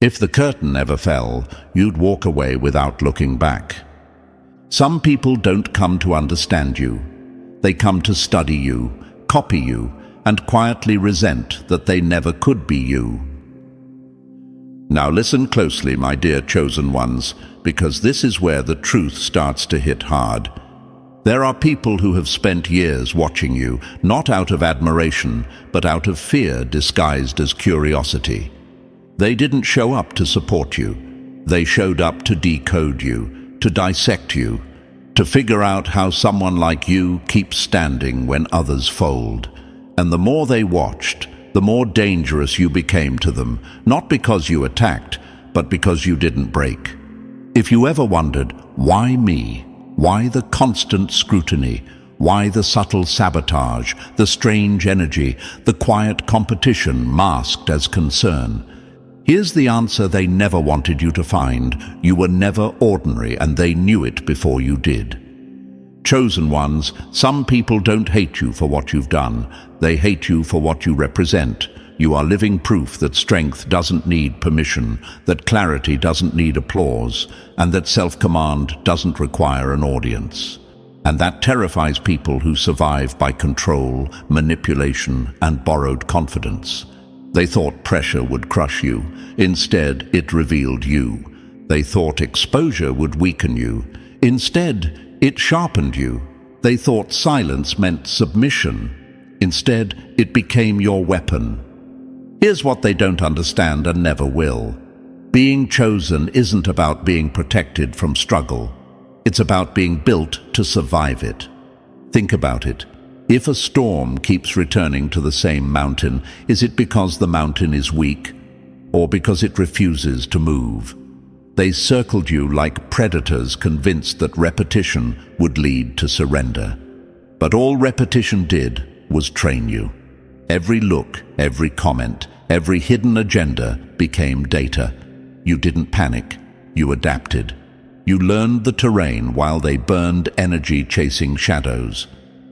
If the curtain ever fell, you'd walk away without looking back. Some people don't come to understand you. They come to study you, copy you, and quietly resent that they never could be you. Now listen closely, my dear chosen ones, because this is where the truth starts to hit hard. There are people who have spent years watching you, not out of admiration, but out of fear disguised as curiosity. They didn't show up to support you. They showed up to decode you, to dissect you, to figure out how someone like you keeps standing when others fold. And the more they watched, the more dangerous you became to them, not because you attacked, but because you didn't break. If you ever wondered, why me? Why the constant scrutiny? Why the subtle sabotage, the strange energy, the quiet competition masked as concern? Here's the answer they never wanted you to find. You were never ordinary, and they knew it before you did. Chosen ones, some people don't hate you for what you've done. They hate you for what you represent. You are living proof that strength doesn't need permission, that clarity doesn't need applause, and that self-command doesn't require an audience. And that terrifies people who survive by control, manipulation, and borrowed confidence. They thought pressure would crush you. Instead, it revealed you. They thought exposure would weaken you. Instead, it sharpened you. They thought silence meant submission. Instead, it became your weapon. Here's what they don't understand and never will. Being chosen isn't about being protected from struggle. It's about being built to survive it. Think about it. If a storm keeps returning to the same mountain, is it because the mountain is weak, or because it refuses to move? They circled you like predators, convinced that repetition would lead to surrender. But all repetition did was train you. Every look, every comment, every hidden agenda became data. You didn't panic, you adapted. You learned the terrain while they burned energy chasing shadows.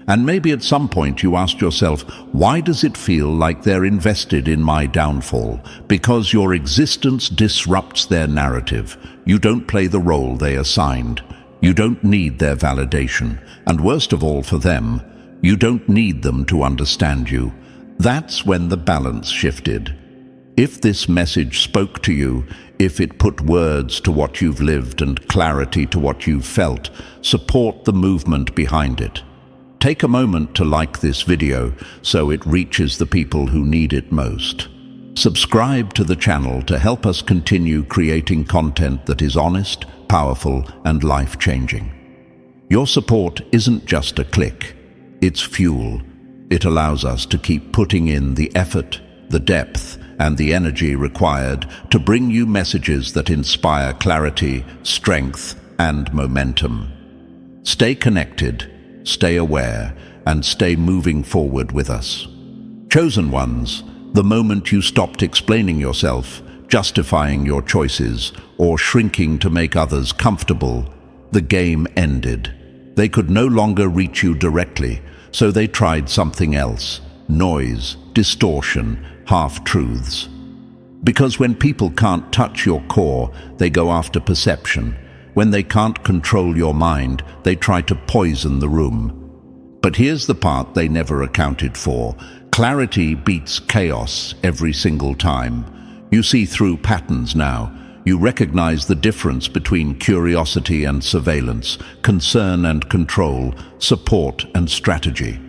And maybe at some point you asked yourself, why does it feel like they're invested in my downfall? Because your existence disrupts their narrative. You don't play the role they assigned. You don't need their validation. And worst of all for them, you don't need them to understand you. That's when the balance shifted. If this message spoke to you, if it put words to what you've lived and clarity to what you've felt, support the movement behind it. Take a moment to like this video so it reaches the people who need it most. Subscribe to the channel to help us continue creating content that is honest, powerful, and life-changing. Your support isn't just a click, it's fuel. It allows us to keep putting in the effort, the depth, and the energy required to bring you messages that inspire clarity, strength, and momentum. Stay connected, stay aware, and stay moving forward with us. Chosen ones, the moment you stopped explaining yourself, justifying your choices, or shrinking to make others comfortable, the game ended. They could no longer reach you directly, so they tried something else: noise, distortion, half-truths. Because when people can't touch your core, they go after perception. When they can't control your mind, they try to poison the room. But here's the part they never accounted for. Clarity beats chaos every single time. You see through patterns now. You recognize the difference between curiosity and surveillance, concern and control, support and strategy.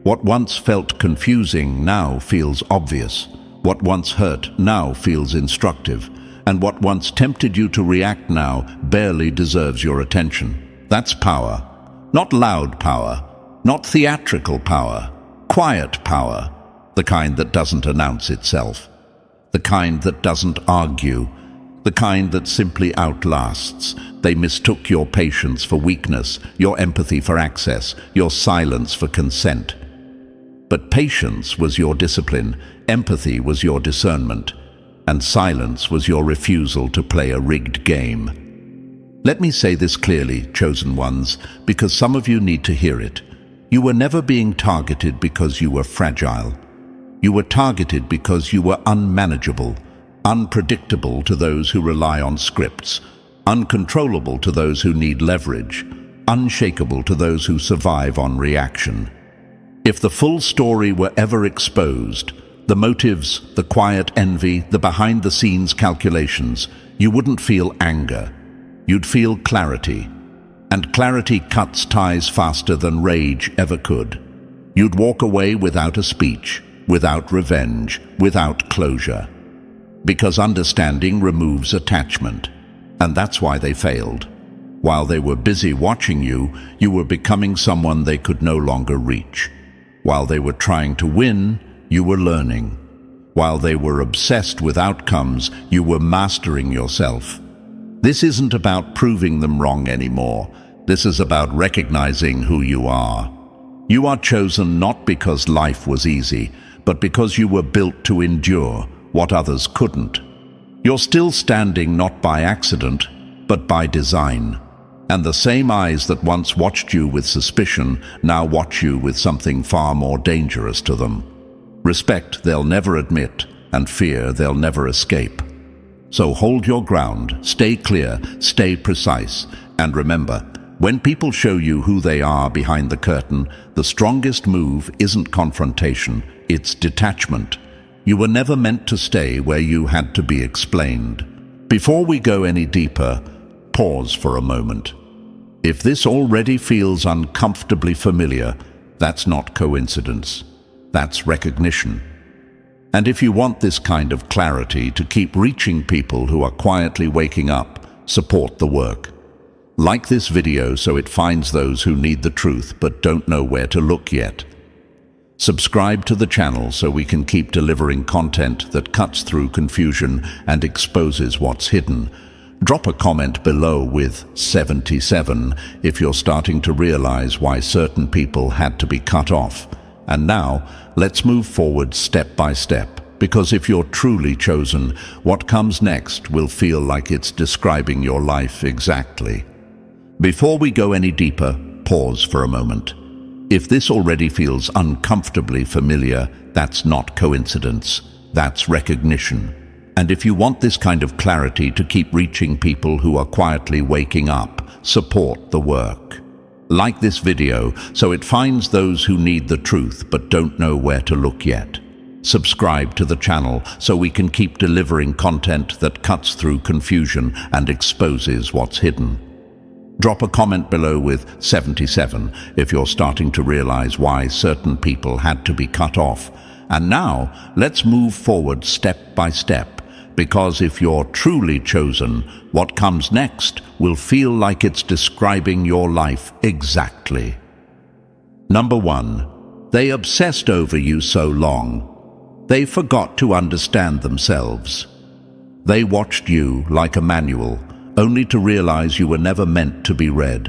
What once felt confusing now feels obvious. What once hurt now feels instructive. And what once tempted you to react now barely deserves your attention. That's power. Not loud power, not theatrical power, quiet power, the kind that doesn't announce itself, the kind that doesn't argue, the kind that simply outlasts. They mistook your patience for weakness, your empathy for access, your silence for consent. But patience was your discipline, empathy was your discernment, and silence was your refusal to play a rigged game. Let me say this clearly, chosen ones, because some of you need to hear it. You were never being targeted because you were fragile. You were targeted because you were unmanageable, unpredictable to those who rely on scripts, uncontrollable to those who need leverage, unshakable to those who survive on reaction. If the full story were ever exposed, the motives, the quiet envy, the behind-the-scenes calculations, you wouldn't feel anger. You'd feel clarity. And clarity cuts ties faster than rage ever could. You'd walk away without a speech, without revenge, without closure. Because understanding removes attachment. And that's why they failed. While they were busy watching you, you were becoming someone they could no longer reach. While they were trying to win, you were learning. While they were obsessed with outcomes, you were mastering yourself. This isn't about proving them wrong anymore. This is about recognizing who you are. You are chosen not because life was easy, but because you were built to endure what others couldn't. You're still standing not by accident, but by design. And the same eyes that once watched you with suspicion now watch you with something far more dangerous to them. Respect they'll never admit, and fear they'll never escape. So hold your ground, stay clear, stay precise, and remember, when people show you who they are behind the curtain, the strongest move isn't confrontation, it's detachment. You were never meant to stay where you had to be explained. Before we go any deeper, pause for a moment. If this already feels uncomfortably familiar, that's not coincidence. That's recognition. And if you want this kind of clarity to keep reaching people who are quietly waking up, support the work. Like this video so it finds those who need the truth but don't know where to look yet. Subscribe to the channel so we can keep delivering content that cuts through confusion and exposes what's hidden. Drop a comment below with 77 if you're starting to realize why certain people had to be cut off. And now, let's move forward step by step, because if you're truly chosen, what comes next will feel like it's describing your life exactly. Before we go any deeper, pause for a moment. If this already feels uncomfortably familiar, that's not coincidence, that's recognition. And if you want this kind of clarity to keep reaching people who are quietly waking up, support the work. Like this video so it finds those who need the truth but don't know where to look yet. Subscribe to the channel so we can keep delivering content that cuts through confusion and exposes what's hidden. Drop a comment below with 77 if you're starting to realize why certain people had to be cut off. And now, let's move forward step by step. Because if you're truly chosen, what comes next will feel like it's describing your life exactly. Number 1. They obsessed over you so long. They forgot to understand themselves. They watched you like a manual, only to realize you were never meant to be read.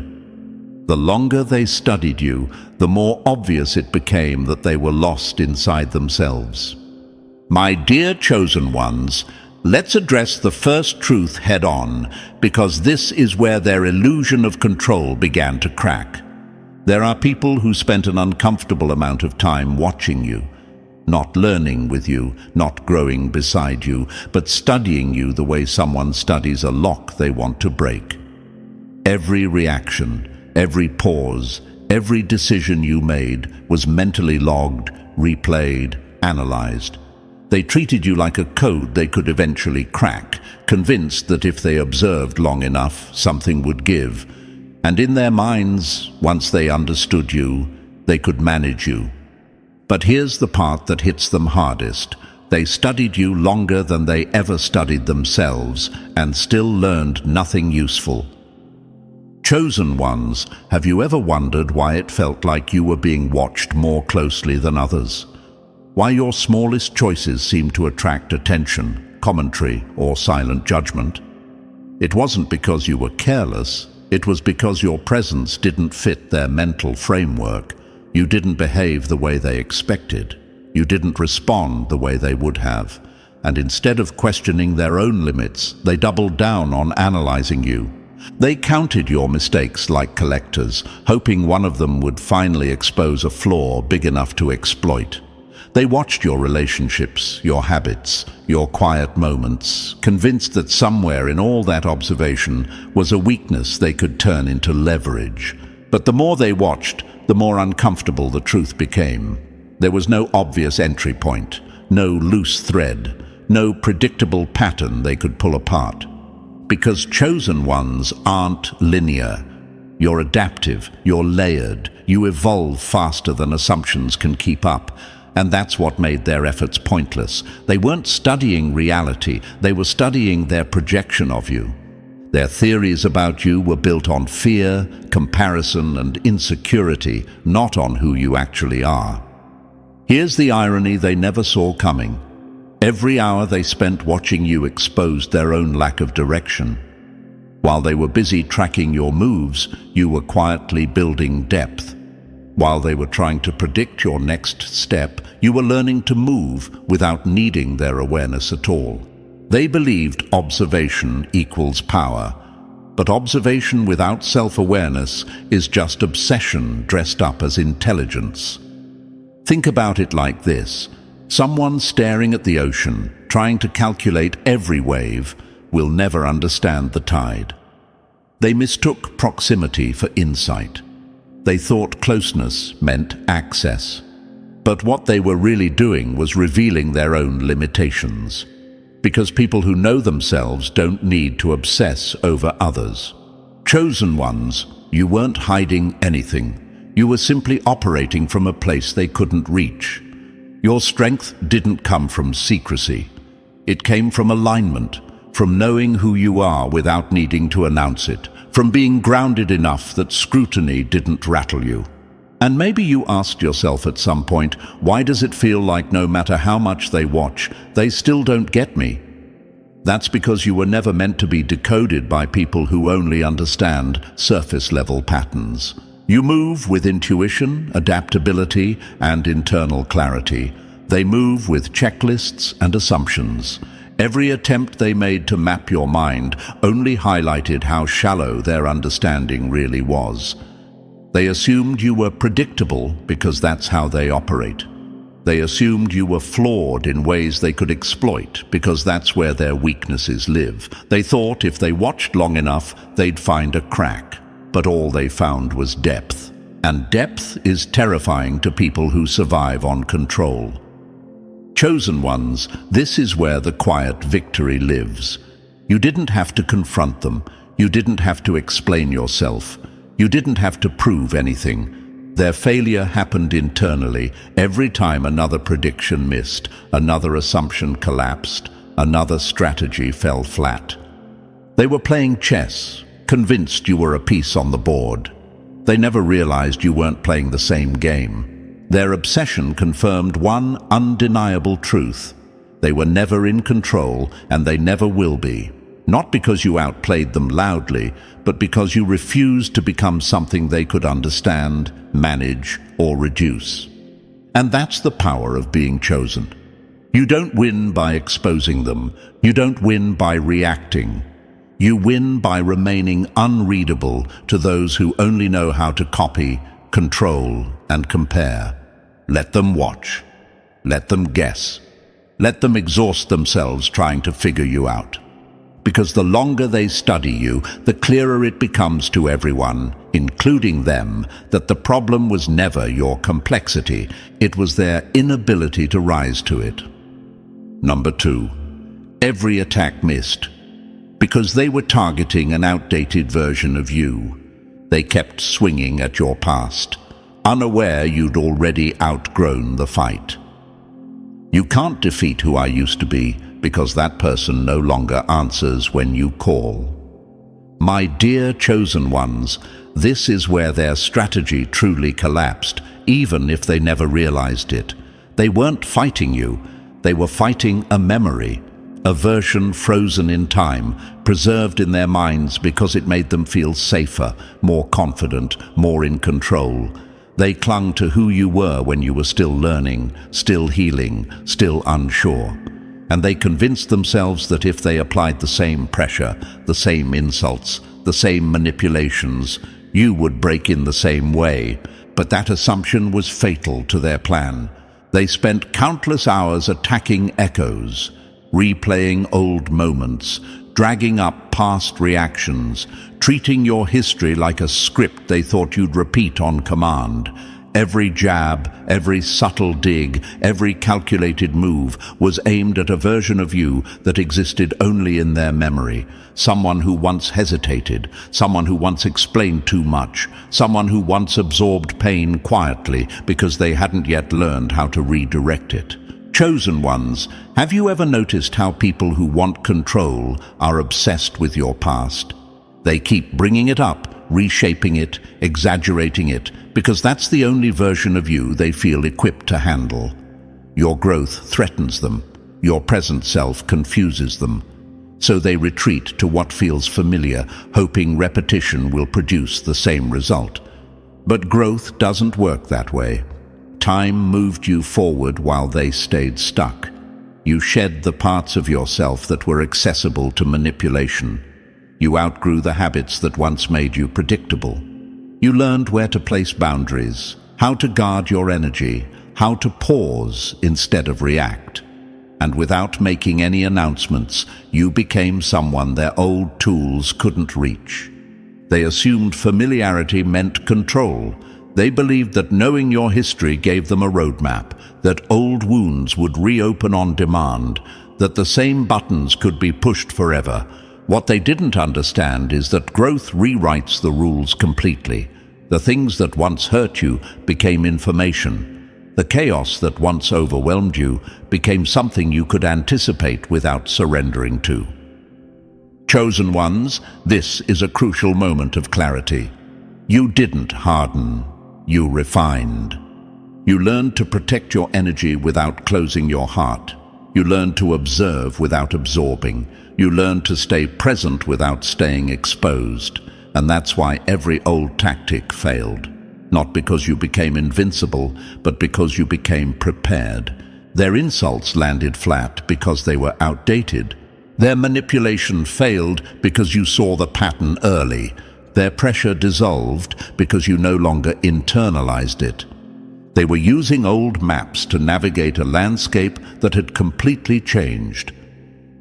The longer they studied you, the more obvious it became that they were lost inside themselves. My dear chosen ones, let's address the first truth head-on, because this is where their illusion of control began to crack. There are people who spent an uncomfortable amount of time watching you, not learning with you, not growing beside you, but studying you the way someone studies a lock they want to break. Every reaction, every pause, every decision you made was mentally logged, replayed, analyzed. They treated you like a code they could eventually crack, convinced that if they observed long enough, something would give. And in their minds, once they understood you, they could manage you. But here's the part that hits them hardest. They studied you longer than they ever studied themselves, and still learned nothing useful. Chosen ones, have you ever wondered why it felt like you were being watched more closely than others? Why your smallest choices seemed to attract attention, commentary, or silent judgment? It wasn't because you were careless, it was because your presence didn't fit their mental framework. You didn't behave the way they expected. You didn't respond the way they would have. And instead of questioning their own limits, they doubled down on analyzing you. They counted your mistakes like collectors, hoping one of them would finally expose a flaw big enough to exploit. They watched your relationships, your habits, your quiet moments, convinced that somewhere in all that observation was a weakness they could turn into leverage. But the more they watched, the more uncomfortable the truth became. There was no obvious entry point, no loose thread, no predictable pattern they could pull apart. Because chosen ones aren't linear. You're adaptive, you're layered, you evolve faster than assumptions can keep up. And that's what made their efforts pointless. They weren't studying reality, they were studying their projection of you. Their theories about you were built on fear, comparison, and insecurity, not on who you actually are. Here's the irony they never saw coming. Every hour they spent watching you exposed their own lack of direction. While they were busy tracking your moves, you were quietly building depth. While they were trying to predict your next step, you were learning to move without needing their awareness at all. They believed observation equals power, but observation without self-awareness is just obsession dressed up as intelligence. Think about it like this. Someone staring at the ocean, trying to calculate every wave, will never understand the tide. They mistook proximity for insight. They thought closeness meant access. But what they were really doing was revealing their own limitations. Because people who know themselves don't need to obsess over others. Chosen ones, you weren't hiding anything. You were simply operating from a place they couldn't reach. Your strength didn't come from secrecy. It came from alignment, from knowing who you are without needing to announce it, from being grounded enough that scrutiny didn't rattle you. And maybe you asked yourself at some point, why does it feel like no matter how much they watch, they still don't get me? That's because you were never meant to be decoded by people who only understand surface-level patterns. You move with intuition, adaptability, and internal clarity. They move with checklists and assumptions. Every attempt they made to map your mind only highlighted how shallow their understanding really was. They assumed you were predictable because that's how they operate. They assumed you were flawed in ways they could exploit because that's where their weaknesses live. They thought if they watched long enough, they'd find a crack. But all they found was depth. And depth is terrifying to people who survive on control. Chosen ones, this is where the quiet victory lives. You didn't have to confront them. You didn't have to explain yourself. You didn't have to prove anything. Their failure happened internally every time another prediction missed, another assumption collapsed, another strategy fell flat. They were playing chess, convinced you were a piece on the board. They never realized you weren't playing the same game. Their obsession confirmed one undeniable truth. They were never in control, and they never will be. Not because you outplayed them loudly, but because you refused to become something they could understand, manage, or reduce. And that's the power of being chosen. You don't win by exposing them. You don't win by reacting. You win by remaining unreadable to those who only know how to copy, control, and compare. Let them watch. Let them guess. Let them exhaust themselves trying to figure you out. Because the longer they study you, the clearer it becomes to everyone, including them, that the problem was never your complexity. It was their inability to rise to it. Number 2. Every attack missed. Because they were targeting an outdated version of you. They kept swinging at your past, unaware you'd already outgrown the fight. You can't defeat who I used to be because that person no longer answers when you call. My dear chosen ones, this is where their strategy truly collapsed, even if they never realized it. They weren't fighting you, they were fighting a memory, a version frozen in time, preserved in their minds because it made them feel safer, more confident, more in control. They clung to who you were when you were still learning, still healing, still unsure. And they convinced themselves that if they applied the same pressure, the same insults, the same manipulations, you would break in the same way. But that assumption was fatal to their plan. They spent countless hours attacking echoes, replaying old moments, dragging up past reactions, treating your history like a script they thought you'd repeat on command. Every jab, every subtle dig, every calculated move was aimed at a version of you that existed only in their memory. Someone who once hesitated, someone who once explained too much, someone who once absorbed pain quietly because they hadn't yet learned how to redirect it. Chosen ones, have you ever noticed how people who want control are obsessed with your past? They keep bringing it up, reshaping it, exaggerating it, because that's the only version of you they feel equipped to handle. Your growth threatens them. Your present self confuses them. So they retreat to what feels familiar, hoping repetition will produce the same result. But growth doesn't work that way. Time moved you forward while they stayed stuck. You shed the parts of yourself that were accessible to manipulation. You outgrew the habits that once made you predictable. You learned where to place boundaries, how to guard your energy, how to pause instead of react. And without making any announcements, you became someone their old tools couldn't reach. They assumed familiarity meant control. They believed that knowing your history gave them a roadmap, that old wounds would reopen on demand, that the same buttons could be pushed forever. What they didn't understand is that growth rewrites the rules completely. The things that once hurt you became information. The chaos that once overwhelmed you became something you could anticipate without surrendering to. Chosen ones, this is a crucial moment of clarity. You didn't harden, you refined. You learned to protect your energy without closing your heart. You learned to observe without absorbing. You learned to stay present without staying exposed. And that's why every old tactic failed. Not because you became invincible, but because you became prepared. Their insults landed flat because they were outdated. Their manipulation failed because you saw the pattern early. Their pressure dissolved because you no longer internalized it. They were using old maps to navigate a landscape that had completely changed.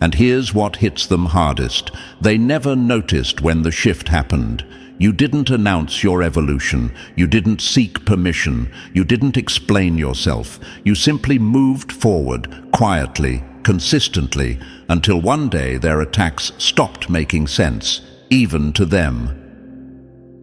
And here's what hits them hardest. They never noticed when the shift happened. You didn't announce your evolution. You didn't seek permission. You didn't explain yourself. You simply moved forward, quietly, consistently, until one day their attacks stopped making sense, even to them.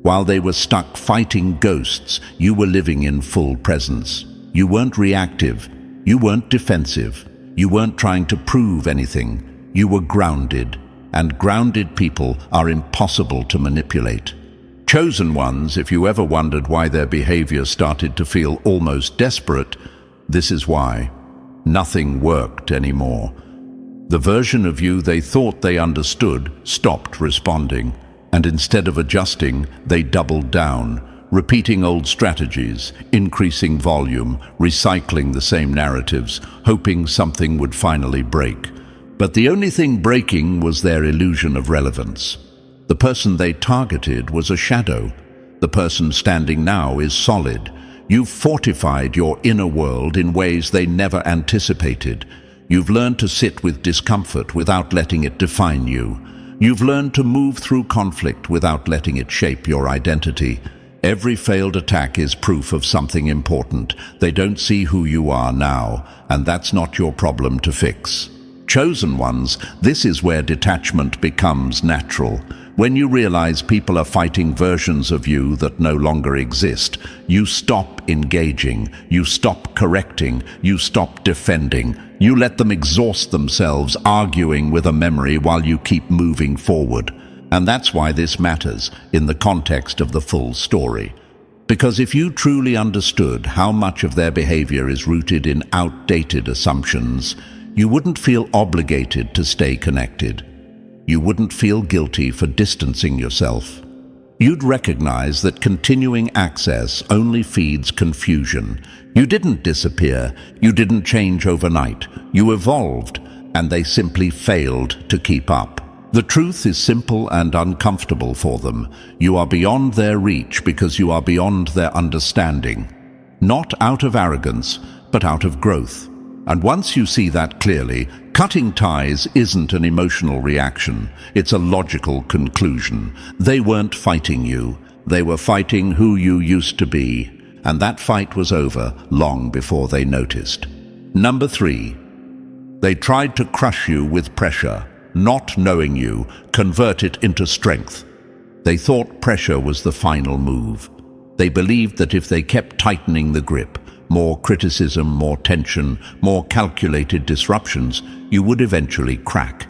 While they were stuck fighting ghosts, you were living in full presence. You weren't reactive. You weren't defensive. You weren't trying to prove anything. You were grounded, and grounded people are impossible to manipulate. Chosen ones, if you ever wondered why their behavior started to feel almost desperate, this is why. Nothing worked anymore. The version of you they thought they understood stopped responding, and instead of adjusting, they doubled down, repeating old strategies, increasing volume, recycling the same narratives, hoping something would finally break. But the only thing breaking was their illusion of relevance. The person they targeted was a shadow. The person standing now is solid. You've fortified your inner world in ways they never anticipated. You've learned to sit with discomfort without letting it define you. You've learned to move through conflict without letting it shape your identity. Every failed attack is proof of something important. They don't see who you are now, and that's not your problem to fix. Chosen ones, this is where detachment becomes natural. When you realize people are fighting versions of you that no longer exist, you stop engaging, you stop correcting, you stop defending. You let them exhaust themselves arguing with a memory while you keep moving forward. And that's why this matters in the context of the full story. Because if you truly understood how much of their behavior is rooted in outdated assumptions, you wouldn't feel obligated to stay connected. You wouldn't feel guilty for distancing yourself. You'd recognize that continuing access only feeds confusion. You didn't disappear. You didn't change overnight. You evolved, and they simply failed to keep up. The truth is simple and uncomfortable for them. You are beyond their reach because you are beyond their understanding. Not out of arrogance, but out of growth. And once you see that clearly, cutting ties isn't an emotional reaction, it's a logical conclusion. They weren't fighting you, they were fighting who you used to be, and that fight was over long before they noticed. Number 3. They tried to crush you with pressure, not knowing you, convert it into strength. They thought pressure was the final move. They believed that if they kept tightening the grip, more criticism, more tension, more calculated disruptions, you would eventually crack.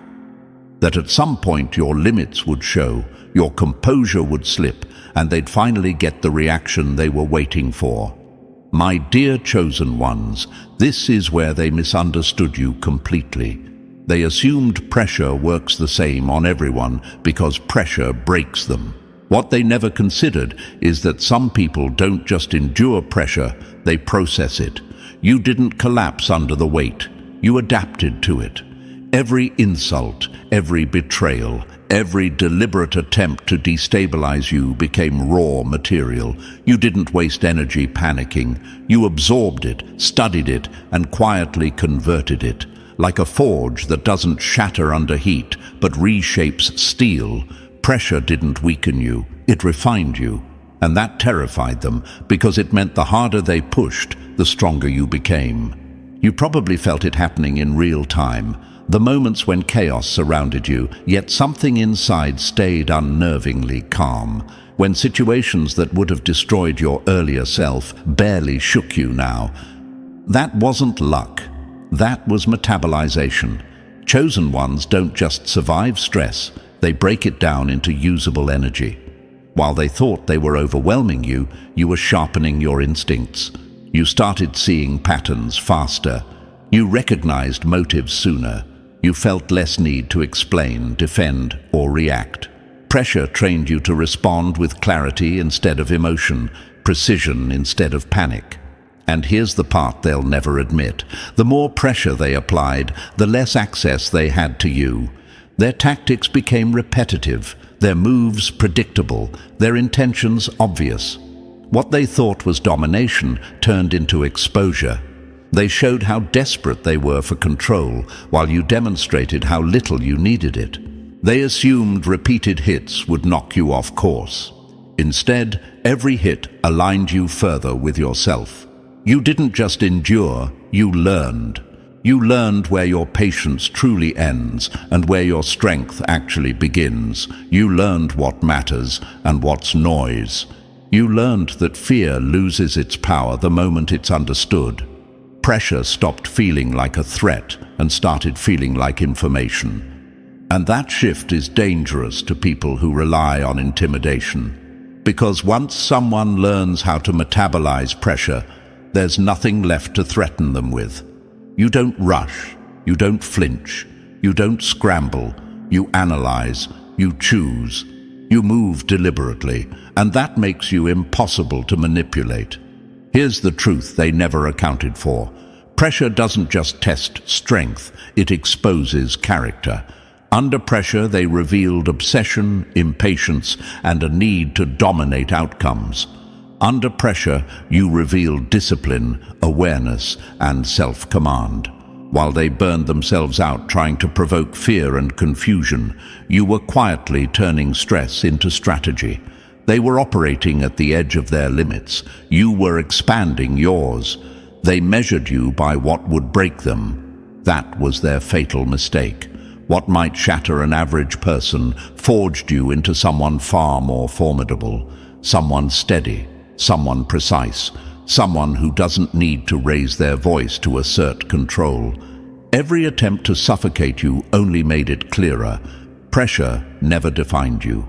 That at some point your limits would show, your composure would slip, and they'd finally get the reaction they were waiting for. My dear chosen ones, this is where they misunderstood you completely. They assumed pressure works the same on everyone because pressure breaks them. What they never considered is that some people don't just endure pressure, they process it. You didn't collapse under the weight, you adapted to it. Every insult, every betrayal, every deliberate attempt to destabilize you became raw material. You didn't waste energy panicking. You absorbed it, studied it, and quietly converted it. Like a forge that doesn't shatter under heat, but reshapes steel, pressure didn't weaken you, it refined you. And that terrified them, because it meant the harder they pushed, the stronger you became. You probably felt it happening in real time, the moments when chaos surrounded you, yet something inside stayed unnervingly calm. When situations that would have destroyed your earlier self barely shook you now. That wasn't luck. That was metabolization. Chosen ones don't just survive stress, they break it down into usable energy. While they thought they were overwhelming you, you were sharpening your instincts. You started seeing patterns faster. You recognized motives sooner. You felt less need to explain, defend, or react. Pressure trained you to respond with clarity instead of emotion, precision instead of panic. And here's the part they'll never admit. The more pressure they applied, the less access they had to you. Their tactics became repetitive, their moves predictable, their intentions obvious. What they thought was domination turned into exposure. They showed how desperate they were for control, while you demonstrated how little you needed it. They assumed repeated hits would knock you off course. Instead, every hit aligned you further with yourself. You didn't just endure, you learned. You learned where your patience truly ends and where your strength actually begins. You learned what matters and what's noise. You learned that fear loses its power the moment it's understood. Pressure stopped feeling like a threat and started feeling like information. And that shift is dangerous to people who rely on intimidation. Because once someone learns how to metabolize pressure, there's nothing left to threaten them with. You don't rush, you don't flinch, you don't scramble, you analyze, you choose, you move deliberately, and that makes you impossible to manipulate. Here's the truth they never accounted for. Pressure doesn't just test strength, it exposes character. Under pressure, they revealed obsession, impatience, and a need to dominate outcomes. Under pressure, you revealed discipline, awareness, and self-command. While they burned themselves out trying to provoke fear and confusion, you were quietly turning stress into strategy. They were operating at the edge of their limits. You were expanding yours. They measured you by what would break them. That was their fatal mistake. What might shatter an average person forged you into someone far more formidable, someone steady, someone precise, someone who doesn't need to raise their voice to assert control. Every attempt to suffocate you only made it clearer. Pressure never defined you.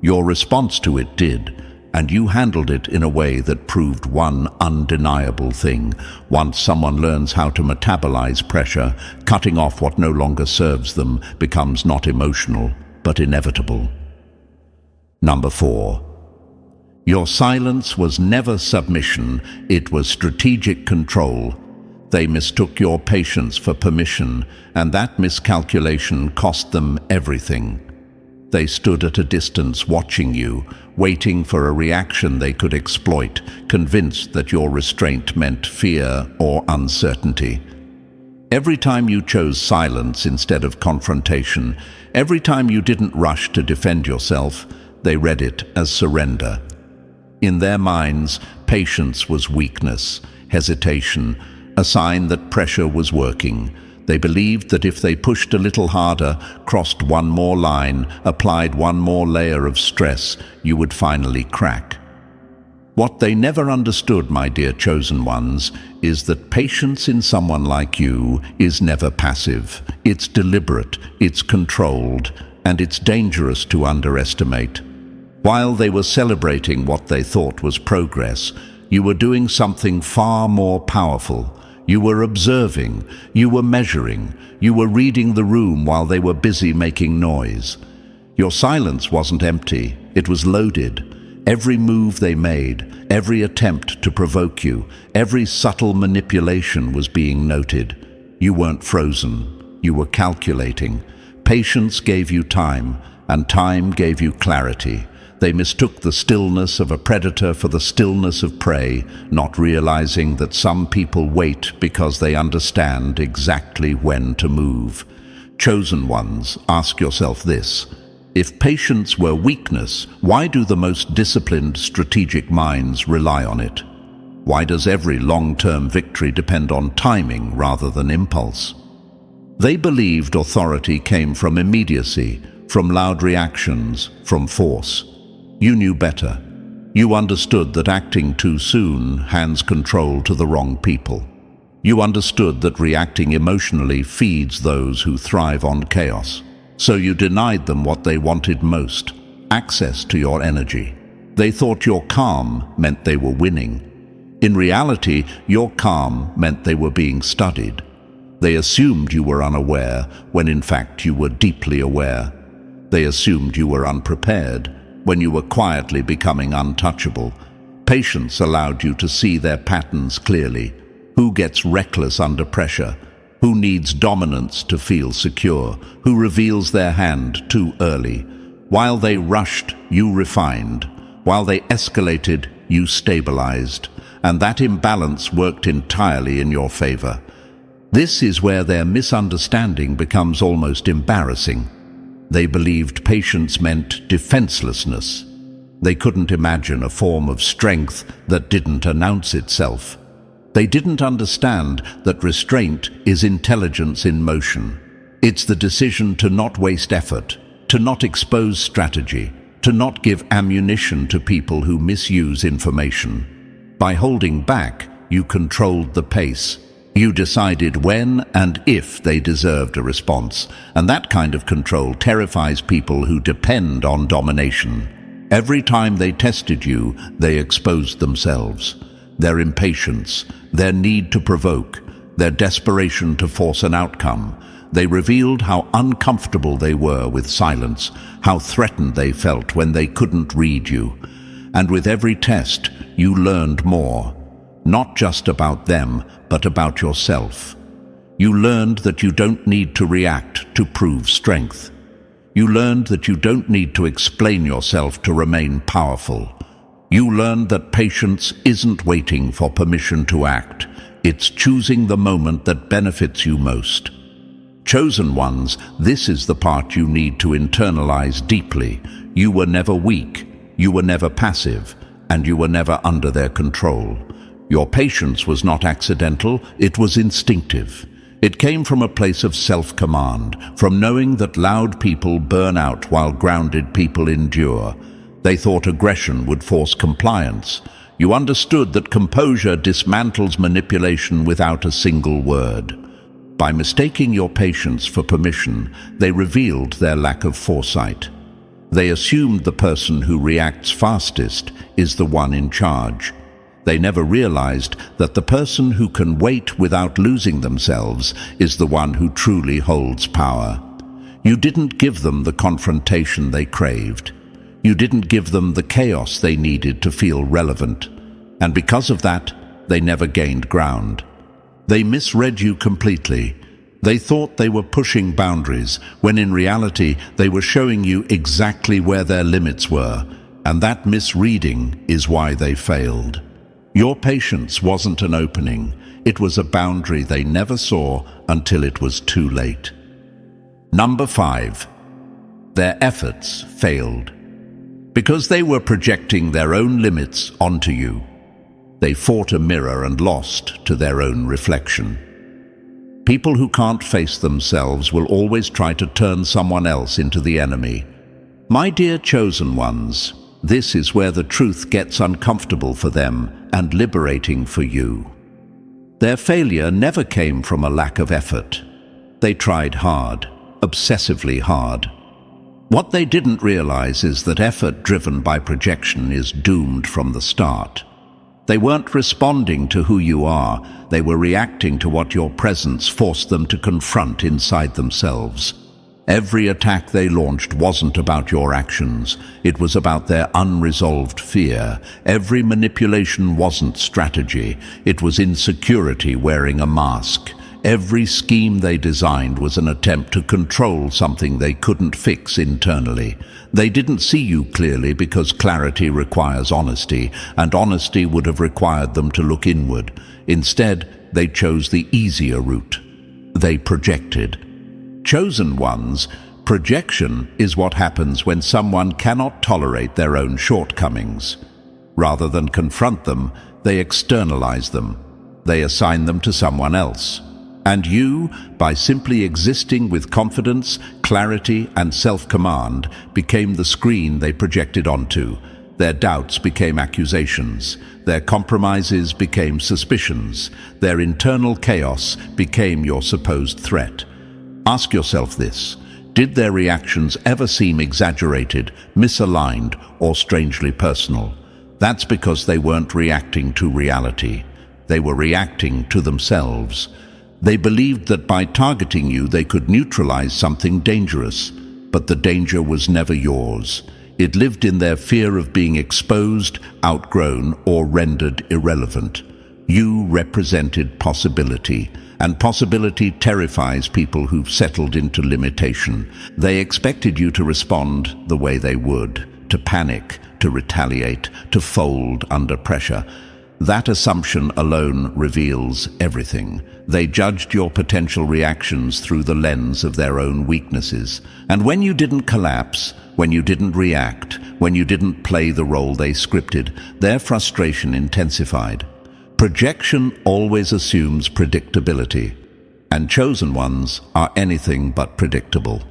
Your response to it did, and you handled it in a way that proved one undeniable thing. Once someone learns how to metabolize pressure, cutting off what no longer serves them becomes not emotional, but inevitable. Number 4. Your silence was never submission, it was strategic control. They mistook your patience for permission, and that miscalculation cost them everything. They stood at a distance watching you, waiting for a reaction they could exploit, convinced that your restraint meant fear or uncertainty. Every time you chose silence instead of confrontation, every time you didn't rush to defend yourself, they read it as surrender. In their minds, patience was weakness, hesitation, a sign that pressure was working. They believed that if they pushed a little harder, crossed one more line, applied one more layer of stress, you would finally crack. What they never understood, my dear chosen ones, is that patience in someone like you is never passive. It's deliberate, it's controlled, and it's dangerous to underestimate. While they were celebrating what they thought was progress, you were doing something far more powerful. You were observing, you were measuring, you were reading the room while they were busy making noise. Your silence wasn't empty, it was loaded. Every move they made, every attempt to provoke you, every subtle manipulation was being noted. You weren't frozen, you were calculating. Patience gave you time, and time gave you clarity. They mistook the stillness of a predator for the stillness of prey, not realizing that some people wait because they understand exactly when to move. Chosen ones, ask yourself this. If patience were weakness, why do the most disciplined strategic minds rely on it? Why does every long-term victory depend on timing rather than impulse? They believed authority came from immediacy, from loud reactions, from force. You knew better. You understood that acting too soon hands control to the wrong people. You understood that reacting emotionally feeds those who thrive on chaos. So you denied them what they wanted most, access to your energy. They thought your calm meant they were winning. In reality, your calm meant they were being studied. They assumed you were unaware, when in fact you were deeply aware. They assumed you were unprepared, when you were quietly becoming untouchable. Patience allowed you to see their patterns clearly. Who gets reckless under pressure? Who needs dominance to feel secure? Who reveals their hand too early? While they rushed, you refined. While they escalated, you stabilized. And that imbalance worked entirely in your favor. This is where their misunderstanding becomes almost embarrassing. They believed patience meant defenselessness. They couldn't imagine a form of strength that didn't announce itself. They didn't understand that restraint is intelligence in motion. It's the decision to not waste effort, to not expose strategy, to not give ammunition to people who misuse information. By holding back, you controlled the pace. You decided when and if they deserved a response, and that kind of control terrifies people who depend on domination. Every time they tested you, they exposed themselves. Their impatience, their need to provoke, their desperation to force an outcome. They revealed how uncomfortable they were with silence, how threatened they felt when they couldn't read you. And with every test, you learned more. Not just about them, but about yourself. You learned that you don't need to react to prove strength. You learned that you don't need to explain yourself to remain powerful. You learned that patience isn't waiting for permission to act. It's choosing the moment that benefits you most. Chosen ones, this is the part you need to internalize deeply. You were never weak, you were never passive, and you were never under their control. Your patience was not accidental, it was instinctive. It came from a place of self-command, from knowing that loud people burn out while grounded people endure. They thought aggression would force compliance. You understood that composure dismantles manipulation without a single word. By mistaking your patience for permission, they revealed their lack of foresight. They assumed the person who reacts fastest is the one in charge. They never realized that the person who can wait without losing themselves is the one who truly holds power. You didn't give them the confrontation they craved. You didn't give them the chaos they needed to feel relevant. And because of that, they never gained ground. They misread you completely. They thought they were pushing boundaries, when in reality they were showing you exactly where their limits were, and that misreading is why they failed. Your patience wasn't an opening, it was a boundary they never saw until it was too late. Number 5. Their efforts failed. Because they were projecting their own limits onto you, they fought a mirror and lost to their own reflection. People who can't face themselves will always try to turn someone else into the enemy. My dear chosen ones, this is where the truth gets uncomfortable for them and liberating for you. Their failure never came from a lack of effort. They tried hard, obsessively hard. What they didn't realize is that effort driven by projection is doomed from the start. They weren't responding to who you are, they were reacting to what your presence forced them to confront inside themselves. Every attack they launched wasn't about your actions, it was about their unresolved fear. Every manipulation wasn't strategy, it was insecurity wearing a mask. Every scheme they designed was an attempt to control something they couldn't fix internally. They didn't see you clearly because clarity requires honesty, and honesty would have required them to look inward. Instead, they chose the easier route. They projected. Chosen ones, projection is what happens when someone cannot tolerate their own shortcomings. Rather than confront them, they externalize them. They assign them to someone else. And you, by simply existing with confidence, clarity, and self-command, became the screen they projected onto. Their doubts became accusations. Their compromises became suspicions. Their internal chaos became your supposed threat. Ask yourself this: did their reactions ever seem exaggerated, misaligned, or strangely personal? That's because they weren't reacting to reality. They were reacting to themselves. They believed that by targeting you they could neutralize something dangerous, but the danger was never yours. It lived in their fear of being exposed, outgrown, or rendered irrelevant. You represented possibility, and possibility terrifies people who've settled into limitation. They expected you to respond the way they would, to panic, to retaliate, to fold under pressure. That assumption alone reveals everything. They judged your potential reactions through the lens of their own weaknesses. And when you didn't collapse, when you didn't react, when you didn't play the role they scripted, their frustration intensified. Projection always assumes predictability, and chosen ones are anything but predictable.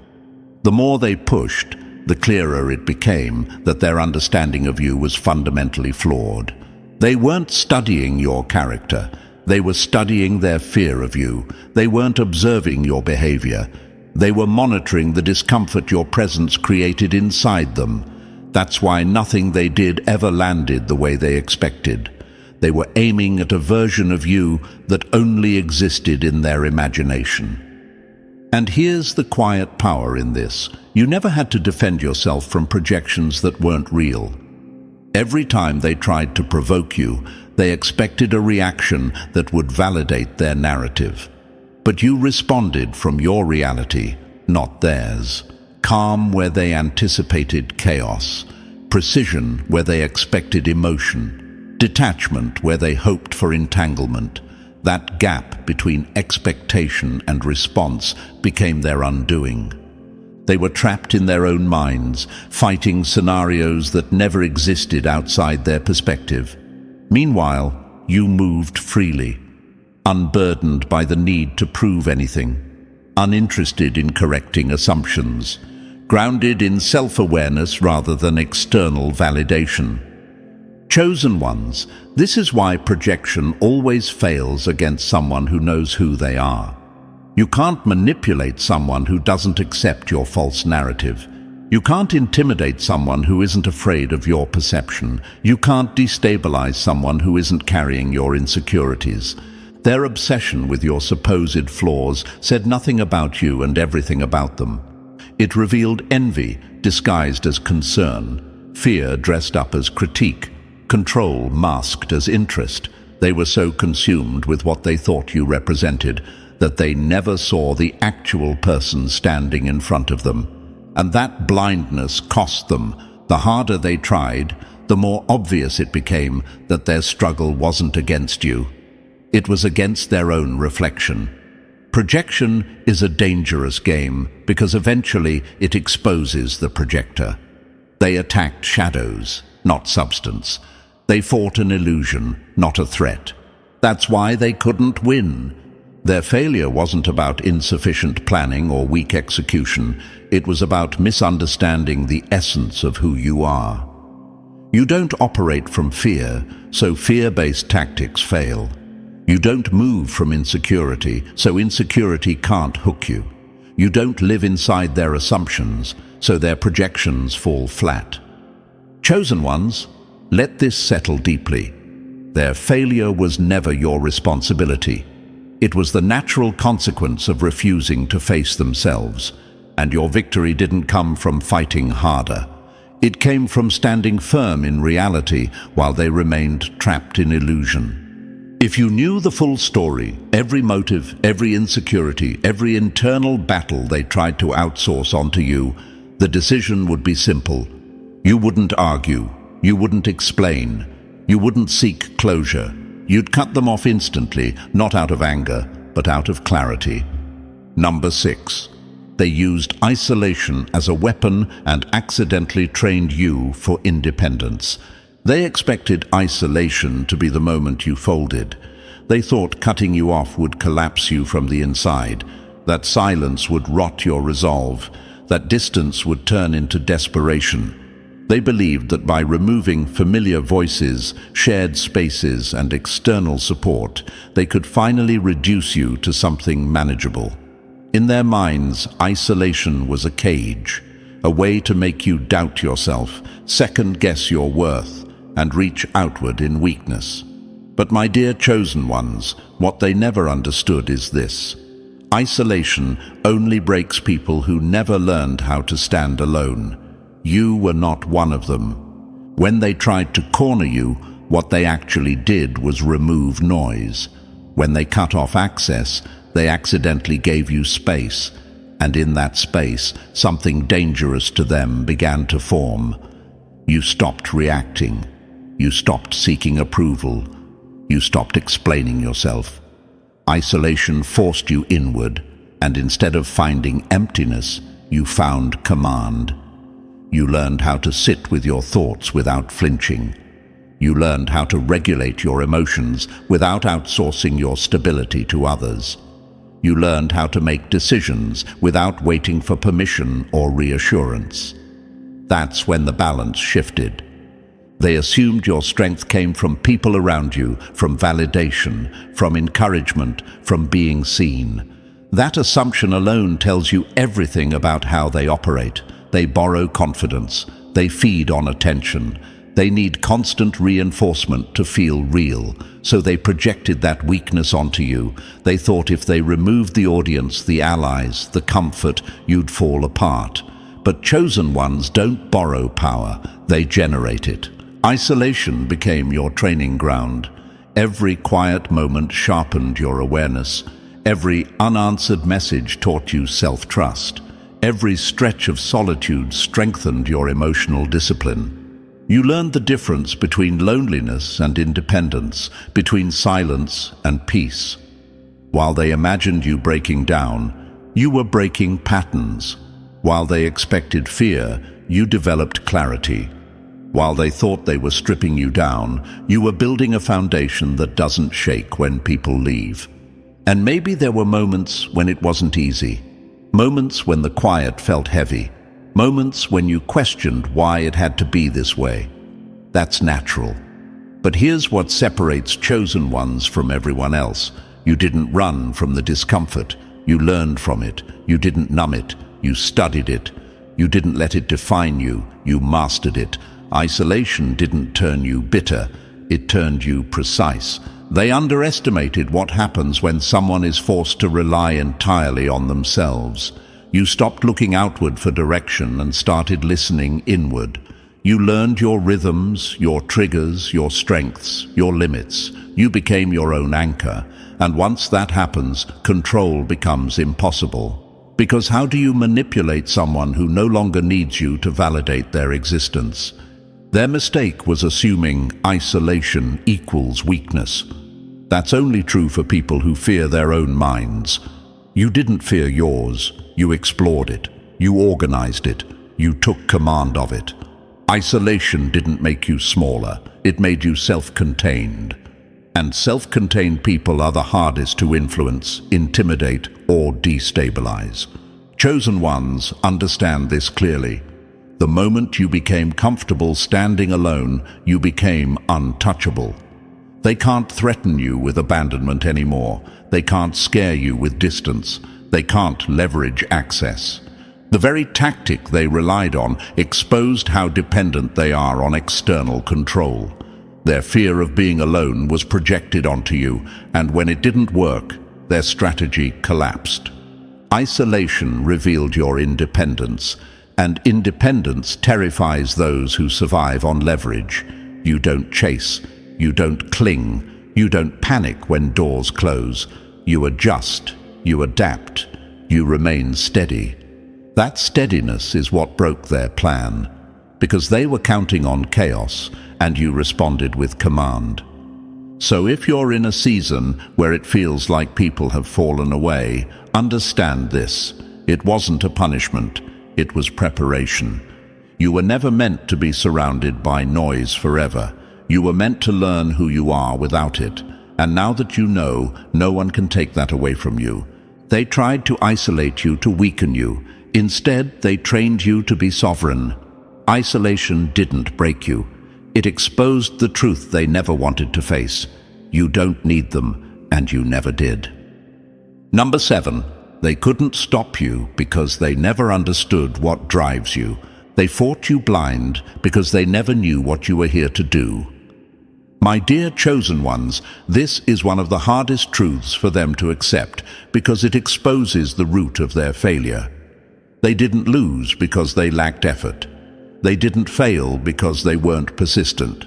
The more they pushed, the clearer it became that their understanding of you was fundamentally flawed. They weren't studying your character. They were studying their fear of you. They weren't observing your behavior. They were monitoring the discomfort your presence created inside them. That's why nothing they did ever landed the way they expected. They were aiming at a version of you that only existed in their imagination. And here's the quiet power in this. You never had to defend yourself from projections that weren't real. Every time they tried to provoke you, they expected a reaction that would validate their narrative. But you responded from your reality, not theirs. Calm where they anticipated chaos, precision where they expected emotion, detachment where they hoped for entanglement. That gap between expectation and response became their undoing. They were trapped in their own minds, fighting scenarios that never existed outside their perspective. Meanwhile, you moved freely, unburdened by the need to prove anything, uninterested in correcting assumptions, grounded in self-awareness rather than external validation. Chosen ones, this is why projection always fails against someone who knows who they are. You can't manipulate someone who doesn't accept your false narrative. You can't intimidate someone who isn't afraid of your perception. You can't destabilize someone who isn't carrying your insecurities. Their obsession with your supposed flaws said nothing about you and everything about them. It revealed envy disguised as concern, fear dressed up as critique, control masked as interest. They were so consumed with what they thought you represented that they never saw the actual person standing in front of them. And that blindness cost them. The harder they tried, the more obvious it became that their struggle wasn't against you. It was against their own reflection. Projection is a dangerous game because eventually it exposes the projector. They attacked shadows, not substance. They fought an illusion, not a threat. That's why they couldn't win. Their failure wasn't about insufficient planning or weak execution. It was about misunderstanding the essence of who you are. You don't operate from fear, so fear-based tactics fail. You don't move from insecurity, so insecurity can't hook you. You don't live inside their assumptions, so their projections fall flat. Chosen ones, let this settle deeply. Their failure was never your responsibility. It was the natural consequence of refusing to face themselves, and your victory didn't come from fighting harder. It came from standing firm in reality while they remained trapped in illusion. If you knew the full story, every motive, every insecurity, every internal battle they tried to outsource onto you, the decision would be simple. You wouldn't argue. You wouldn't explain. You wouldn't seek closure. You'd cut them off instantly, not out of anger, but out of clarity. Number 6. They used isolation as a weapon and accidentally trained you for independence. They expected isolation to be the moment you folded. They thought cutting you off would collapse you from the inside, that silence would rot your resolve, that distance would turn into desperation. They believed that by removing familiar voices, shared spaces, and external support, they could finally reduce you to something manageable. In their minds, isolation was a cage, a way to make you doubt yourself, second-guess your worth, and reach outward in weakness. But my dear chosen ones, what they never understood is this. Isolation only breaks people who never learned how to stand alone. You were not one of them. When they tried to corner you, what they actually did was remove noise. When they cut off access, they accidentally gave you space, and in that space, something dangerous to them began to form. You stopped reacting. You stopped seeking approval. You stopped explaining yourself. Isolation forced you inward, and instead of finding emptiness, you found command. You learned how to sit with your thoughts without flinching. You learned how to regulate your emotions without outsourcing your stability to others. You learned how to make decisions without waiting for permission or reassurance. That's when the balance shifted. They assumed your strength came from people around you, from validation, from encouragement, from being seen. That assumption alone tells you everything about how they operate. They borrow confidence. They feed on attention. They need constant reinforcement to feel real, so they projected that weakness onto you. They thought if they removed the audience, the allies, the comfort, you'd fall apart. But chosen ones don't borrow power, they generate it. Isolation became your training ground. Every quiet moment sharpened your awareness. Every unanswered message taught you self-trust. Every stretch of solitude strengthened your emotional discipline. You learned the difference between loneliness and independence, between silence and peace. While they imagined you breaking down, you were breaking patterns. While they expected fear, you developed clarity. While they thought they were stripping you down, you were building a foundation that doesn't shake when people leave. And maybe there were moments when it wasn't easy. Moments when the quiet felt heavy. Moments when you questioned why it had to be this way. That's natural. But here's what separates chosen ones from everyone else. You didn't run from the discomfort. You learned from it. You didn't numb it. You studied it. You didn't let it define you. You mastered it. Isolation didn't turn you bitter. It turned you precise. They underestimated what happens when someone is forced to rely entirely on themselves. You stopped looking outward for direction and started listening inward. You learned your rhythms, your triggers, your strengths, your limits. You became your own anchor. And once that happens, control becomes impossible. Because how do you manipulate someone who no longer needs you to validate their existence? Their mistake was assuming isolation equals weakness. That's only true for people who fear their own minds. You didn't fear yours. You explored it. You organized it. You took command of it. Isolation didn't make you smaller. It made you self-contained. And self-contained people are the hardest to influence, intimidate, or destabilize. Chosen ones understand this clearly. The moment you became comfortable standing alone, you became untouchable. They can't threaten you with abandonment anymore. They can't scare you with distance. They can't leverage access. The very tactic they relied on exposed how dependent they are on external control. Their fear of being alone was projected onto you, and when it didn't work, their strategy collapsed. Isolation revealed your independence, and independence terrifies those who survive on leverage. You don't chase. You don't cling. You don't panic when doors close. You adjust. You adapt. You remain steady. That steadiness is what broke their plan, because they were counting on chaos, and you responded with command. So if you're in a season where it feels like people have fallen away, understand this. It wasn't a punishment. It was preparation. You were never meant to be surrounded by noise forever. You were meant to learn who you are without it. And now that you know, no one can take that away from you. They tried to isolate you, to weaken you. Instead, they trained you to be sovereign. Isolation didn't break you. It exposed the truth they never wanted to face. You don't need them, and you never did. Number 7. They couldn't stop you because they never understood what drives you. They fought you blind because they never knew what you were here to do. My dear chosen ones, this is one of the hardest truths for them to accept because it exposes the root of their failure. They didn't lose because they lacked effort. They didn't fail because they weren't persistent.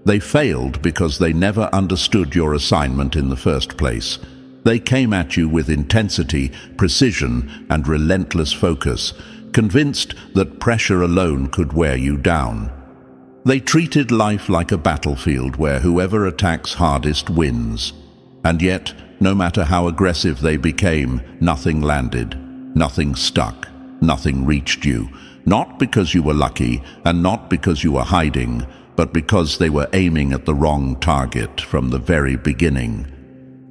They failed because they never understood your assignment in the first place. They came at you with intensity, precision, and relentless focus, convinced that pressure alone could wear you down. They treated life like a battlefield where whoever attacks hardest wins. And yet, no matter how aggressive they became, nothing landed, nothing stuck, nothing reached you. Not because you were lucky, and not because you were hiding, but because they were aiming at the wrong target from the very beginning.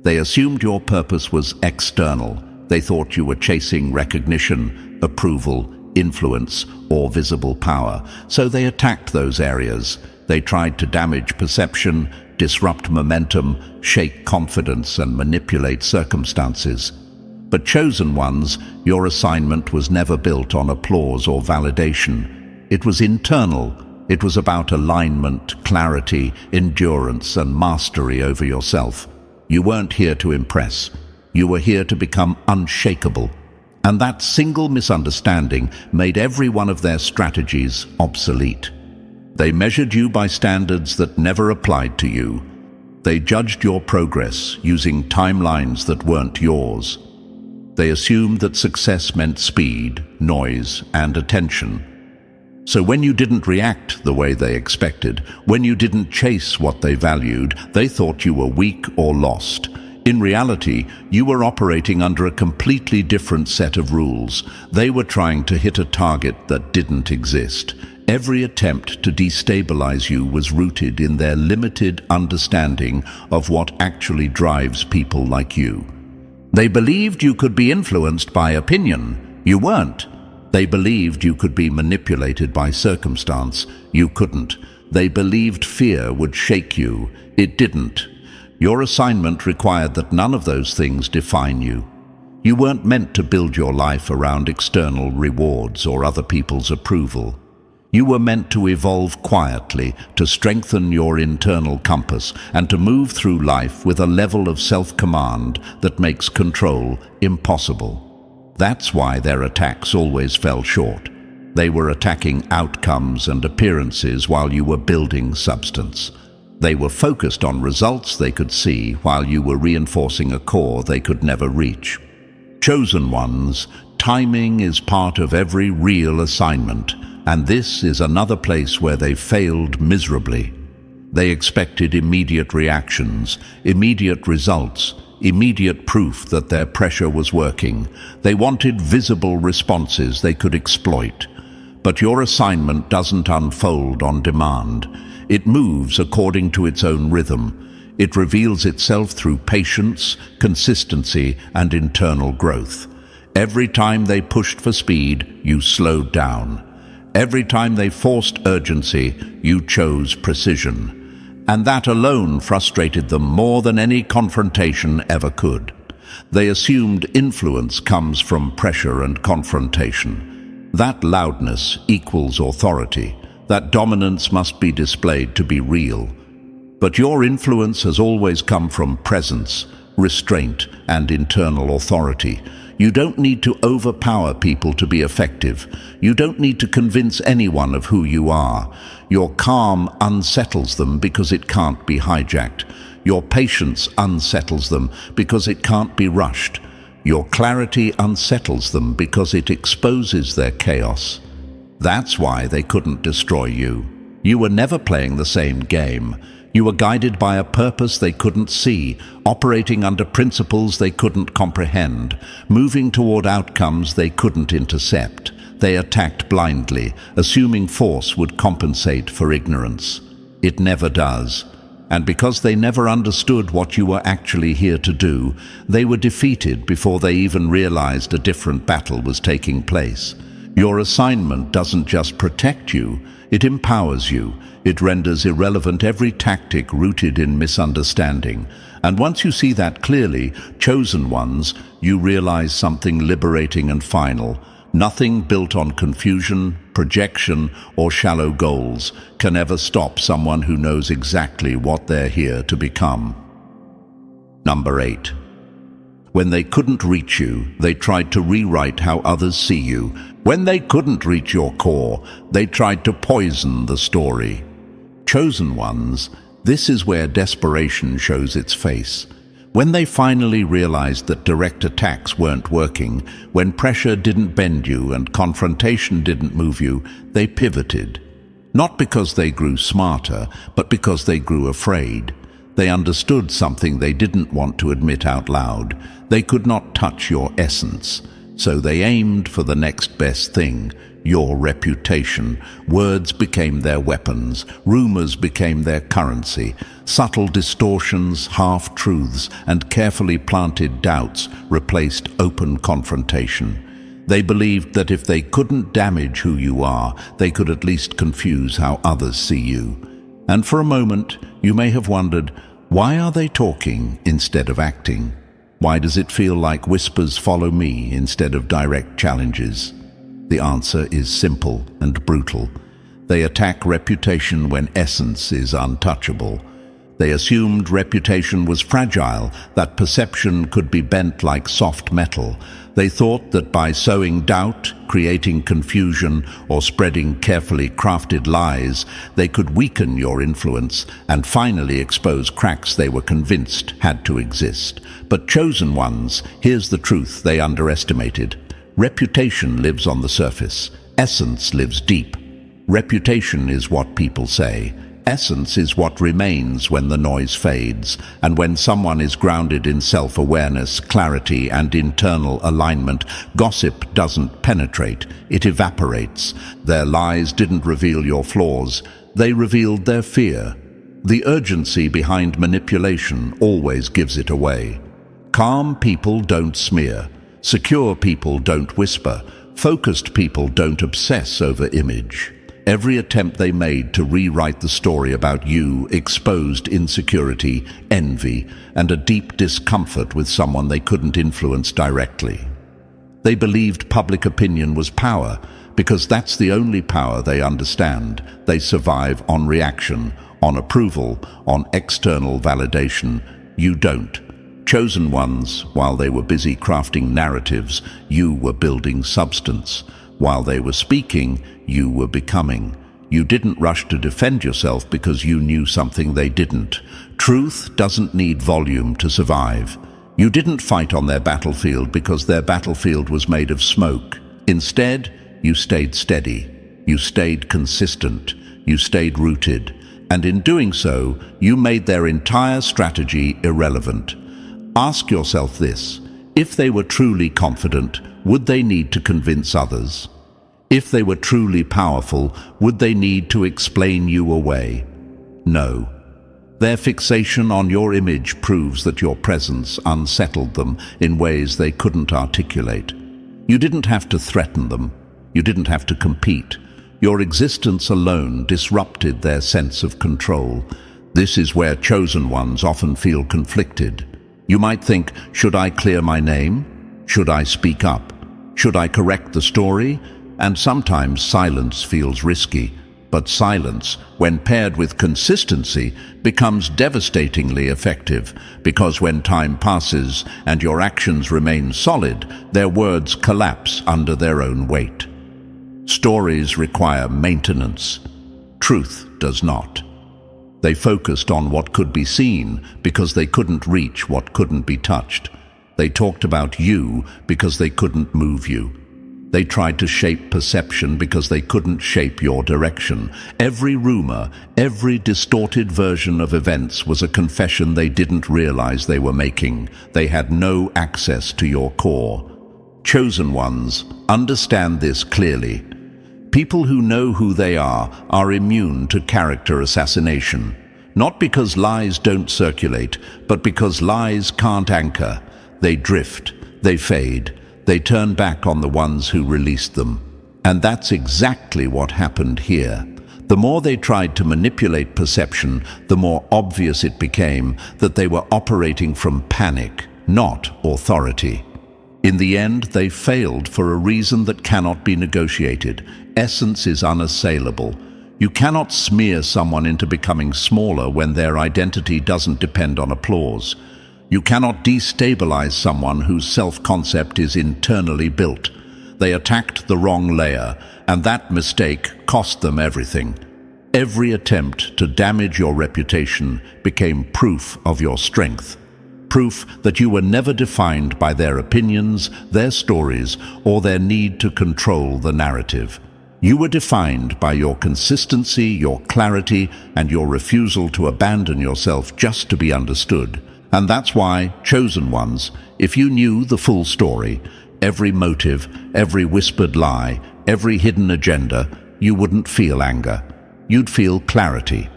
They assumed your purpose was external. They thought you were chasing recognition, approval, influence, or visible power. So they attacked those areas. They tried to damage perception, disrupt momentum, shake confidence, and manipulate circumstances. But chosen ones, your assignment was never built on applause or validation. It was internal. It was about alignment, clarity, endurance, and mastery over yourself. You weren't here to impress. You were here to become unshakable. And that single misunderstanding made every one of their strategies obsolete. They measured you by standards that never applied to you. They judged your progress using timelines that weren't yours. They assumed that success meant speed, noise, and attention. So when you didn't react the way they expected, when you didn't chase what they valued, they thought you were weak or lost. In reality, you were operating under a completely different set of rules. They were trying to hit a target that didn't exist. Every attempt to destabilize you was rooted in their limited understanding of what actually drives people like you. They believed you could be influenced by opinion. You weren't. They believed you could be manipulated by circumstance. You couldn't. They believed fear would shake you. It didn't. Your assignment required that none of those things define you. You weren't meant to build your life around external rewards or other people's approval. You were meant to evolve quietly, to strengthen your internal compass, and to move through life with a level of self-command that makes control impossible. That's why their attacks always fell short. They were attacking outcomes and appearances while you were building substance. They were focused on results they could see while you were reinforcing a core they could never reach. Chosen ones, timing is part of every real assignment, and this is another place where they failed miserably. They expected immediate reactions, immediate results, immediate proof that their pressure was working. They wanted visible responses they could exploit. But your assignment doesn't unfold on demand. It moves according to its own rhythm. It reveals itself through patience, consistency, and internal growth. Every time they pushed for speed, you slowed down. Every time they forced urgency, you chose precision. And that alone frustrated them more than any confrontation ever could. They assumed influence comes from pressure and confrontation. That loudness equals authority. That dominance must be displayed to be real. But your influence has always come from presence, restraint, and internal authority. You don't need to overpower people to be effective. You don't need to convince anyone of who you are. Your calm unsettles them because it can't be hijacked. Your patience unsettles them because it can't be rushed. Your clarity unsettles them because it exposes their chaos. That's why they couldn't destroy you. You were never playing the same game. You were guided by a purpose they couldn't see, operating under principles they couldn't comprehend, moving toward outcomes they couldn't intercept. They attacked blindly, assuming force would compensate for ignorance. It never does. And because they never understood what you were actually here to do, they were defeated before they even realized a different battle was taking place. Your assignment doesn't just protect you, it empowers you. It renders irrelevant every tactic rooted in misunderstanding. And once you see that clearly, chosen ones, you realize something liberating and final. Nothing built on confusion, projection, or shallow goals can ever stop someone who knows exactly what they're here to become. Number 8. When they couldn't reach you, they tried to rewrite how others see you. When they couldn't reach your core, they tried to poison the story. Chosen ones, this is where desperation shows its face. When they finally realized that direct attacks weren't working, when pressure didn't bend you and confrontation didn't move you, they pivoted. Not because they grew smarter, but because they grew afraid. They understood something they didn't want to admit out loud. They could not touch your essence. So they aimed for the next best thing, your reputation. Words became their weapons. Rumors became their currency. Subtle distortions, half-truths, and carefully planted doubts replaced open confrontation. They believed that if they couldn't damage who you are, they could at least confuse how others see you. And for a moment, you may have wondered, why are they talking instead of acting? Why does it feel like whispers follow me instead of direct challenges? The answer is simple and brutal. They attack reputation when essence is untouchable. They assumed reputation was fragile, that perception could be bent like soft metal. They thought that by sowing doubt, creating confusion, or spreading carefully crafted lies, they could weaken your influence and finally expose cracks they were convinced had to exist. But chosen ones, here's the truth they underestimated. Reputation lives on the surface. Essence lives deep. Reputation is what people say. Essence is what remains when the noise fades, and when someone is grounded in self-awareness, clarity, and internal alignment, gossip doesn't penetrate, it evaporates. Their lies didn't reveal your flaws, they revealed their fear. The urgency behind manipulation always gives it away. Calm people don't smear. Secure people don't whisper. Focused people don't obsess over image. Every attempt they made to rewrite the story about you exposed insecurity, envy, and a deep discomfort with someone they couldn't influence directly. They believed public opinion was power, because that's the only power they understand. They survive on reaction, on approval, on external validation. You don't. Chosen ones, while they were busy crafting narratives, you were building substance. While they were speaking, you were becoming. You didn't rush to defend yourself because you knew something they didn't. Truth doesn't need volume to survive. You didn't fight on their battlefield because their battlefield was made of smoke. Instead, you stayed steady. You stayed consistent. You stayed rooted. And in doing so, you made their entire strategy irrelevant. Ask yourself this: if they were truly confident, would they need to convince others? If they were truly powerful, would they need to explain you away? No. Their fixation on your image proves that your presence unsettled them in ways they couldn't articulate. You didn't have to threaten them. You didn't have to compete. Your existence alone disrupted their sense of control. This is where chosen ones often feel conflicted. You might think, should I clear my name? Should I speak up? Should I correct the story? And sometimes silence feels risky. But silence, when paired with consistency, becomes devastatingly effective, because when time passes and your actions remain solid, their words collapse under their own weight. Stories require maintenance. Truth does not. They focused on what could be seen because they couldn't reach what couldn't be touched. They talked about you because they couldn't move you. They tried to shape perception because they couldn't shape your direction. Every rumor, every distorted version of events was a confession they didn't realize they were making. They had no access to your core. Chosen ones understand this clearly. People who know who they are immune to character assassination. Not because lies don't circulate, but because lies can't anchor. They drift, they fade. They turn back on the ones who released them. And that's exactly what happened here. The more they tried to manipulate perception, the more obvious it became that they were operating from panic, not authority. In the end, they failed for a reason that cannot be negotiated. Essence is unassailable. You cannot smear someone into becoming smaller when their identity doesn't depend on applause. You cannot destabilize someone whose self-concept is internally built. They attacked the wrong layer, and that mistake cost them everything. Every attempt to damage your reputation became proof of your strength. Proof that you were never defined by their opinions, their stories, or their need to control the narrative. You were defined by your consistency, your clarity, and your refusal to abandon yourself just to be understood. And that's why, chosen ones, if you knew the full story, every motive, every whispered lie, every hidden agenda, you wouldn't feel anger. You'd feel clarity.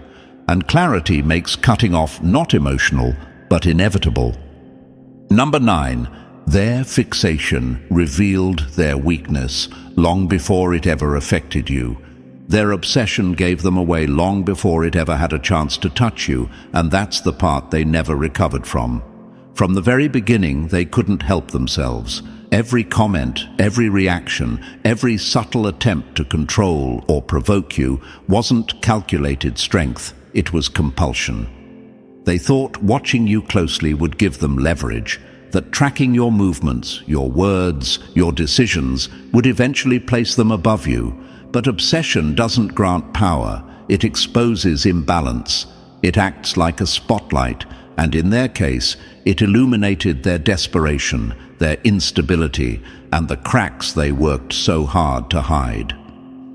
And clarity makes cutting off not emotional, but inevitable. Number 9, their fixation revealed their weakness long before it ever affected you. Their obsession gave them away long before it ever had a chance to touch you, and that's the part they never recovered from. From the very beginning, they couldn't help themselves. Every comment, every reaction, every subtle attempt to control or provoke you wasn't calculated strength, it was compulsion. They thought watching you closely would give them leverage, that tracking your movements, your words, your decisions would eventually place them above you. But obsession doesn't grant power, it exposes imbalance. It acts like a spotlight, and in their case, it illuminated their desperation, their instability, and the cracks they worked so hard to hide.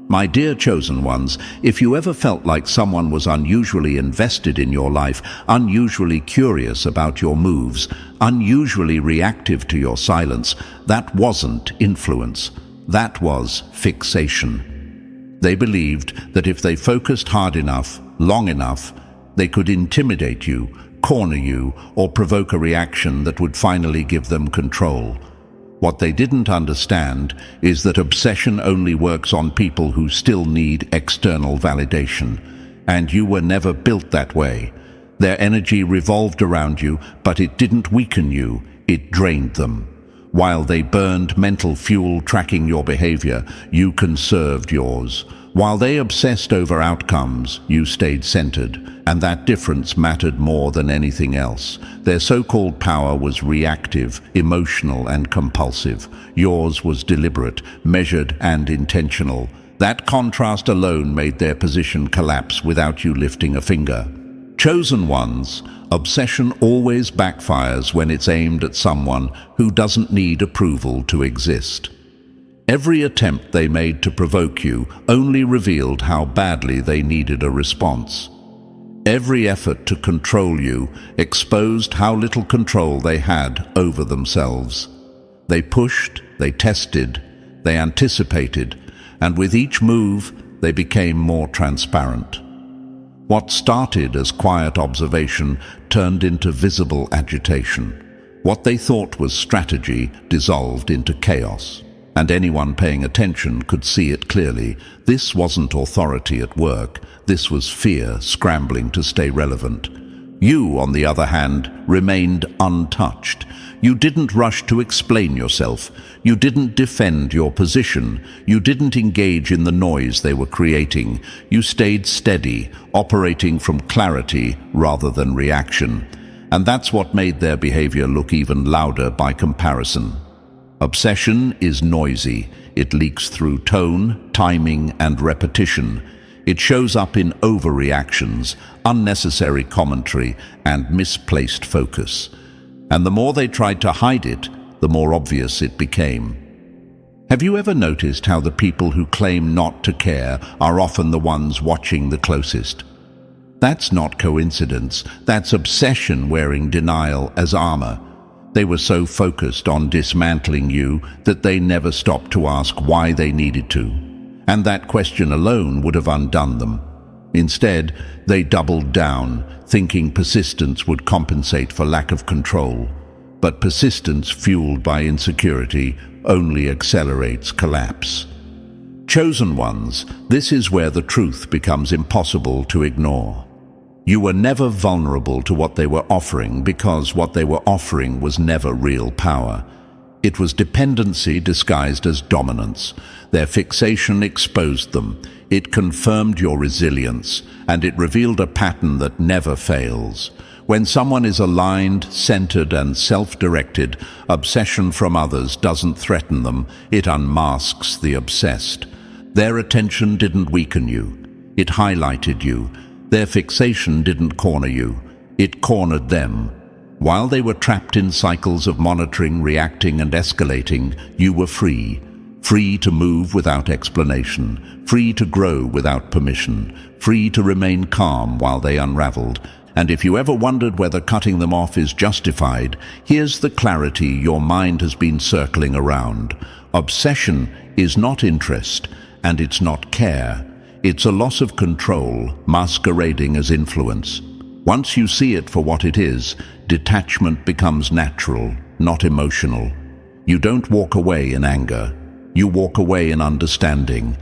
My dear chosen ones, if you ever felt like someone was unusually invested in your life, unusually curious about your moves, unusually reactive to your silence, that wasn't influence, that was fixation. They believed that if they focused hard enough, long enough, they could intimidate you, corner you, or provoke a reaction that would finally give them control. What they didn't understand is that obsession only works on people who still need external validation. And you were never built that way. Their energy revolved around you, but it didn't weaken you, it drained them. While they burned mental fuel tracking your behavior, you conserved yours. While they obsessed over outcomes, you stayed centered, and that difference mattered more than anything else. Their so-called power was reactive, emotional, and compulsive. Yours was deliberate, measured, and intentional. That contrast alone made their position collapse without you lifting a finger. Chosen ones, obsession always backfires when it's aimed at someone who doesn't need approval to exist. Every attempt they made to provoke you only revealed how badly they needed a response. Every effort to control you exposed how little control they had over themselves. They pushed, they tested, they anticipated, and with each move, they became more transparent. What started as quiet observation turned into visible agitation. What they thought was strategy dissolved into chaos. And anyone paying attention could see it clearly. This wasn't authority at work. This was fear scrambling to stay relevant. You, on the other hand, remained untouched. You didn't rush to explain yourself. You didn't defend your position. You didn't engage in the noise they were creating. You stayed steady, operating from clarity rather than reaction. And that's what made their behavior look even louder by comparison. Obsession is noisy. It leaks through tone, timing, and repetition. It shows up in overreactions, unnecessary commentary, and misplaced focus. And the more they tried to hide it, the more obvious it became. Have you ever noticed how the people who claim not to care are often the ones watching the closest? That's not coincidence. That's obsession wearing denial as armor. They were so focused on dismantling you that they never stopped to ask why they needed to. And that question alone would have undone them. Instead, they doubled down, thinking persistence would compensate for lack of control. But persistence fueled by insecurity only accelerates collapse. Chosen ones, this is where the truth becomes impossible to ignore. You were never vulnerable to what they were offering because what they were offering was never real power. It was dependency disguised as dominance. Their fixation exposed them. It confirmed your resilience, and it revealed a pattern that never fails. When someone is aligned, centered, and self-directed, obsession from others doesn't threaten them, it unmasks the obsessed. Their attention didn't weaken you. It highlighted you. Their fixation didn't corner you, it cornered them. While they were trapped in cycles of monitoring, reacting, and escalating, you were free. Free to move without explanation, free to grow without permission, free to remain calm while they unraveled. And if you ever wondered whether cutting them off is justified, here's the clarity your mind has been circling around. Obsession is not interest, and it's not care. It's a loss of control, masquerading as influence. Once you see it for what it is, detachment becomes natural, not emotional. You don't walk away in anger. You walk away in understanding.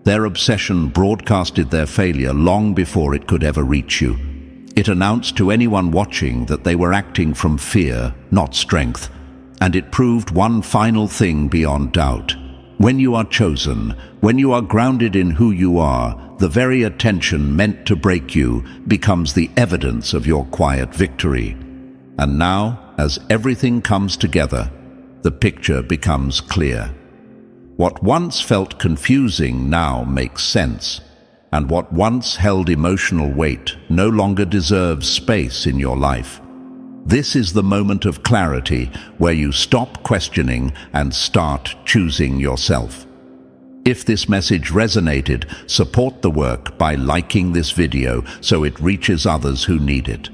Their obsession broadcasted their failure long before it could ever reach you. It announced to anyone watching that they were acting from fear, not strength. And it proved one final thing beyond doubt. When you are chosen, when you are grounded in who you are, the very attention meant to break you becomes the evidence of your quiet victory. And now, as everything comes together, the picture becomes clear. What once felt confusing now makes sense, and what once held emotional weight no longer deserves space in your life. This is the moment of clarity where you stop questioning and start choosing yourself. If this message resonated, support the work by liking this video so it reaches others who need it.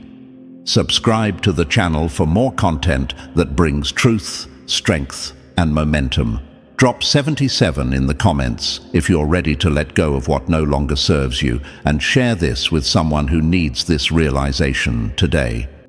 Subscribe to the channel for more content that brings truth, strength, and momentum. Drop 77 in the comments if you're ready to let go of what no longer serves you, and share this with someone who needs this realization today.